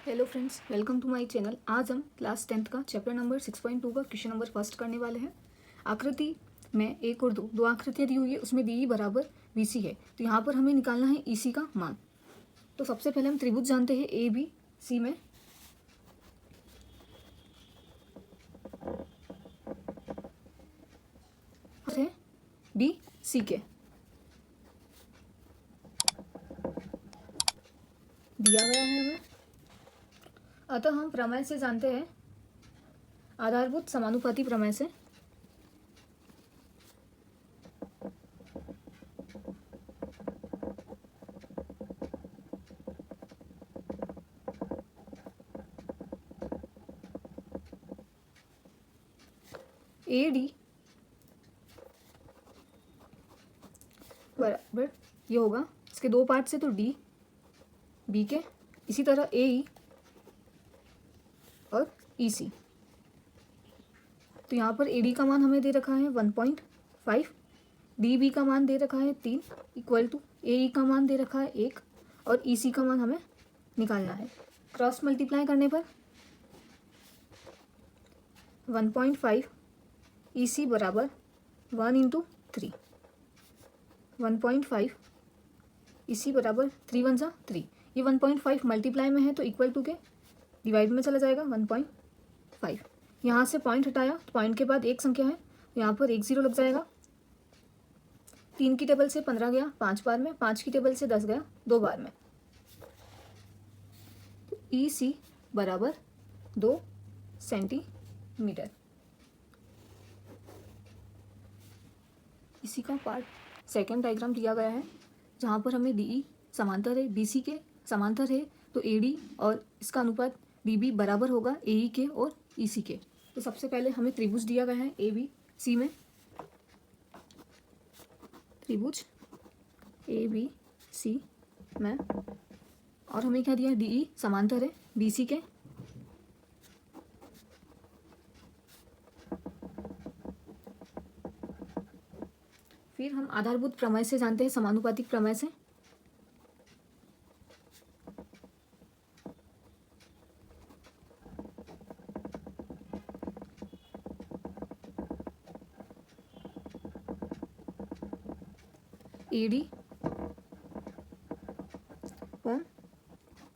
Hello friends, welcome to my channel. आज हम class 10th का चैप्टर नंबर 6.2 का क्वेश्चन नंबर फर्स्ट करने वाले हैं। आकृति में एक और दो आकृतियाँ दी हुई है, उसमें डी बराबर बी सी है। तो यहाँ पर हमें निकालना है ई सी का मान। तो सबसे पहले हम त्रिभुज जानते हैं ए बी सी में है बी सी के दिया गया है हमें। अतः हम प्रमेय से जानते हैं, आधारभूत समानुपाती प्रमेय से ए डी बराबर ये होगा, इसके दो पार्ट से तो डी बी के, इसी तरह ए ई और ई सी। तो यहाँ पर ए डी का मान हमें दे रखा है 1.5, डी बी का मान दे रखा है 3 इक्वल टू ए ई का मान दे रखा है 1 और ई सी का मान हमें निकालना है। क्रॉस मल्टीप्लाई करने पर 1.5 ई सी बराबर 1 इंटू 3, 1.5 ई सी बराबर 3 1 जा 3। ये 1.5 मल्टीप्लाई में है तो इक्वल टू के डिवाइड में चला जाएगा 1.5। यहाँ से पॉइंट हटाया तो पॉइंट के बाद एक संख्या है, यहाँ पर 1 0 लग जाएगा। 3 की टेबल से 15 गया 5 बार में, 5 की टेबल से 10 गया 2 बार में। तो ई सी बराबर 2 सेंटीमीटर। इसी का पार्ट सेकेंड डायग्राम दिया गया है, जहाँ पर हमें डी ई समांतर है बी सी के समांतर है, तो ए डी और इसका अनुपात डी बी बराबर होगा ए ई के और ई सी के। तो सबसे पहले हमें त्रिभुज दिया गया है ए बी सी में, त्रिभुज ए बी सी में, और हमें क्या दिया है, डी ई समांतर है बी सी के, फिर हम आधारभूत प्रमेय से जानते हैं, समानुपातिक प्रमेय से ए डी और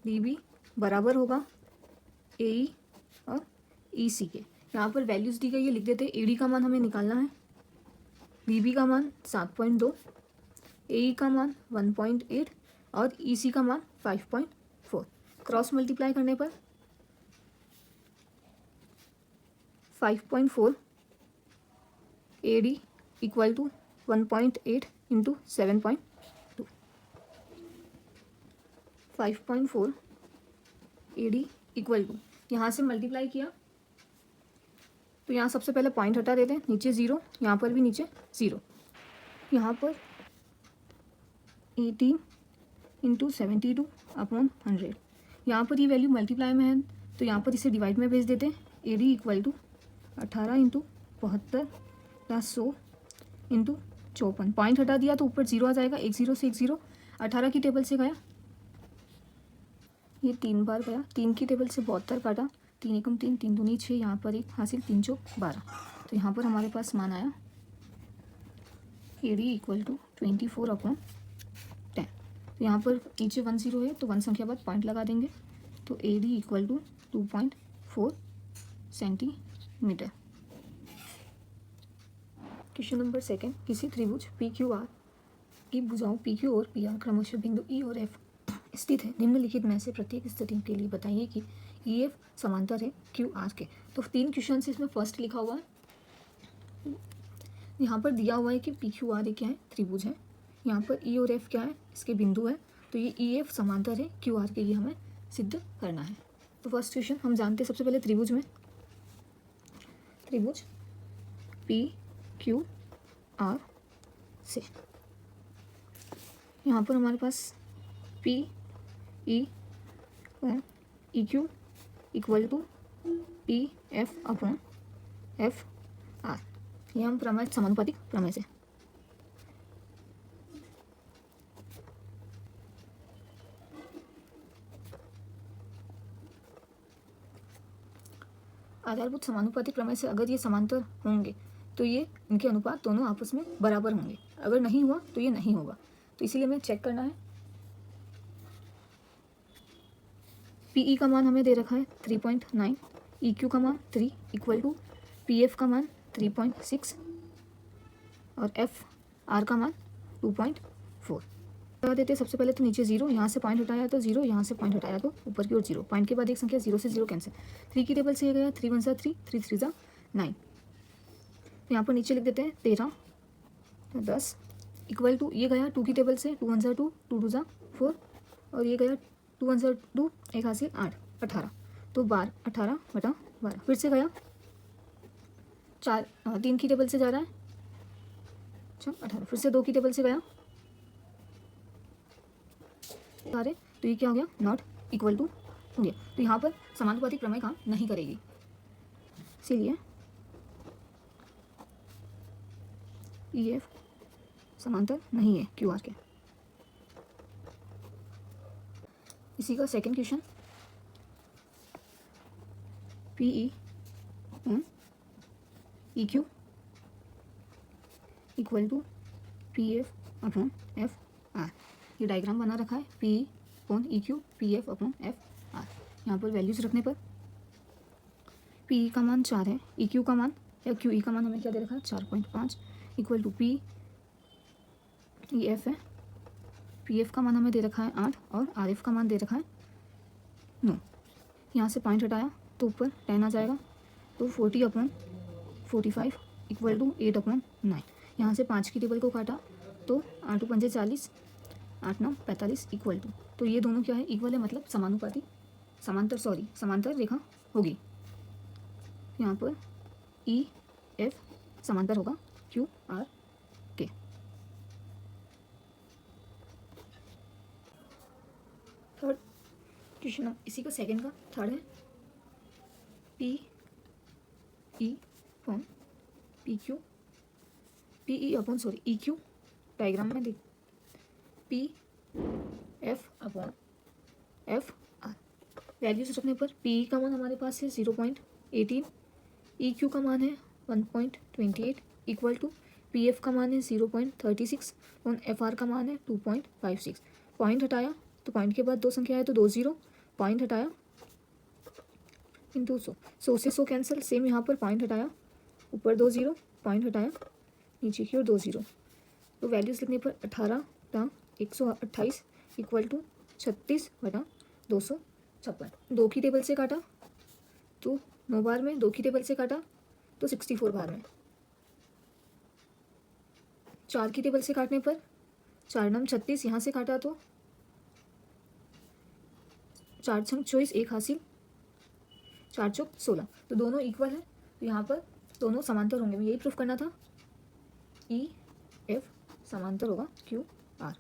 डी बी बराबर होगा ए ई और ई सी के। यहाँ पर वैल्यूज दी गई है, लिख देते हैं। ए डी का मान हमें निकालना है, डी बी का मान 7.2, ए ई का मान 1.8 और ई सी का मान 5.4। क्रॉस मल्टीप्लाई करने पर 5.4 A D equal to 1.8 into 7.2, 5.4 A D equal to, यहाँ से मल्टीप्लाई किया तो यहाँ सबसे पहले पॉइंट हटा देते हैं, नीचे 0, यहाँ पर भी नीचे 0, यहाँ पर 18 इंटू 72 अपॉन 100। यहाँ पर ये वैल्यू मल्टीप्लाई में है तो यहाँ पर इसे डिवाइड में भेज देते हैं। A D equal to 18 into 72 plus 100 into 54। Point हटा दिया तो ऊपर 0 आ जाएगा, 1 0 से 1 0, 18 की टेबल से गया, ये 3 बार गया, 3 की टेबल से 72 काटा, 3 एकम 3, 3 दूनी 6, यहाँ पर 1 हासिल, 3 चौक 12। तो यहाँ पर हमारे पास मान आया A D equal to 24 upon 10। तो यहाँ पर नीचे 1 0 है तो 1 संख्या बाद पॉइंट लगा देंगे, तो A D equal to 2.4 centimetre. Question number second, किसी त्रिभुज पी क्यू आर की भुजाओं पी क्यू और पी आर क्रमशः बिंदु ई और एफ स्थित है। निम्नलिखित में से प्रत्येक स्थिति के लिए बताइए कि ई एफ समांतर है क्यू आर के। तो 3 क्वेश्चन इसमें फर्स्ट लिखा हुआ है, यहाँ पर दिया हुआ है कि पी क्यू आर क्या है, त्रिभुज है, यहाँ पर ई और एफ क्या है, इसके बिंदु है। तो ये ई एफ समांतर है क्यू आर के, ये हमें सिद्ध करना है। तो फर्स्ट क्वेश्चन हम जानते हैं, सबसे पहले त्रिभुज में, त्रिभुज पी क्यू आर से, यहाँ पर हमारे पास पी ई और E Q equal to P F upon F R. ये हम प्रमेय समानुपातिक प्रमेय से आधारभूत समानुपातिक प्रमेय से अगर ये समांतर होंगे तो ये इनके अनुपात दोनों आपस में बराबर होंगे, अगर नहीं हुआ तो ये नहीं होगा। तो इसीलिए हमें चेक करना है। पीई का मान हमें दे रखा है 3.9, EQ का मान 3 इक्वल टू PF का मान 3.6 और FR का मान 2.4। बता देते हैं सबसे पहले तो नीचे 0, यहाँ से पॉइंट हटाया तो 0, यहाँ से पॉइंट हटाया तो ऊपर की ओर 0, पॉइंट के बाद एक संख्या 0 से 0 कैंसिल। 3 की टेबल से ये गया 3 1 सा 3, 3 3 सा 9। तो यहाँ पर नीचे लिख देते हैं 13, 10 इक्वल टू ये गया 2 की टेबल से 2 1 सा 2, 2 2 सा 4 और ये गया 2 1 सा 2, एक हासिल 8, 18। तो 18 बटा 12। फिर से गया 3 की टेबल से जा रहा है, अच्छा 18। फिर से 2 की टेबल से गया सारे, तो ये क्या हो गया, नॉट इक्वल टू हो गया। तो यहाँ पर समानुपातिक प्रमेय काम नहीं करेगी, इसीलिए EF समांतर नहीं है QR के। इसी का second question, PE on EQ equal to PF upon FR। ये डायग्राम बना रखा है, PE upon EQ PF upon FR। यहाँ पर वैल्यूज रखने पर PE का मान 4 है, EQ का मान या QE का मान हमें क्या दे रखा है 4.5 इक्वल टू PEF है, PF का मान हमें दे रखा है 8 और RF का मान दे रखा है 9। यहाँ से पॉइंट हटाया तो ऊपर 10 आ जाएगा, तो 40 अपॉन 45 इक्वल टू 8 अपॉन 9। यहाँ से 5 की टेबल को काटा तो 8 पंजे 40, 8 9 45 इक्वल टू, तो ये दोनों क्या है, इक्वल है, मतलब समानुपाती समांतर रेखा होगी। यहाँ पर EF समांतर होगा QR के। थर्ड क्वेश्चन, इसी का सेकंड का थर्ड है, PE अपॉन EQ डायग्राम में देख, PF अपॉन FR। वैल्यूज रखने पर PE का मान हमारे पास है 0.18, EQ का मान है 1.28 इक्वल टू PF का मान है 0.36 और FR का मान है 2.56। पॉइंट हटाया तो पॉइंट के बाद 2 संख्या है तो 2 0, पॉइंट हटाया इंटू 100 से 100 कैंसिल। सेम यहाँ पर पॉइंट हटाया, ऊपर 2 0, पॉइंट हटाया नीचे की ओर 2 0। तो वैल्यूज लिखने पर 18 बटा 128 इक्वल टू 36 बटा 256। 2 की टेबल से काटा तो 9 बार में, 2 की टेबल से काटा तो 64 बार में। 4 की टेबल से काटने पर 4 नम 36, यहाँ से काटा तो 4 छंग 24, एक हासिल 4 चौक 16। तो दोनों इक्वल है, तो यहाँ पर दोनों समांतर होंगे। यही प्रूफ करना था, EF समांतर होगा QR।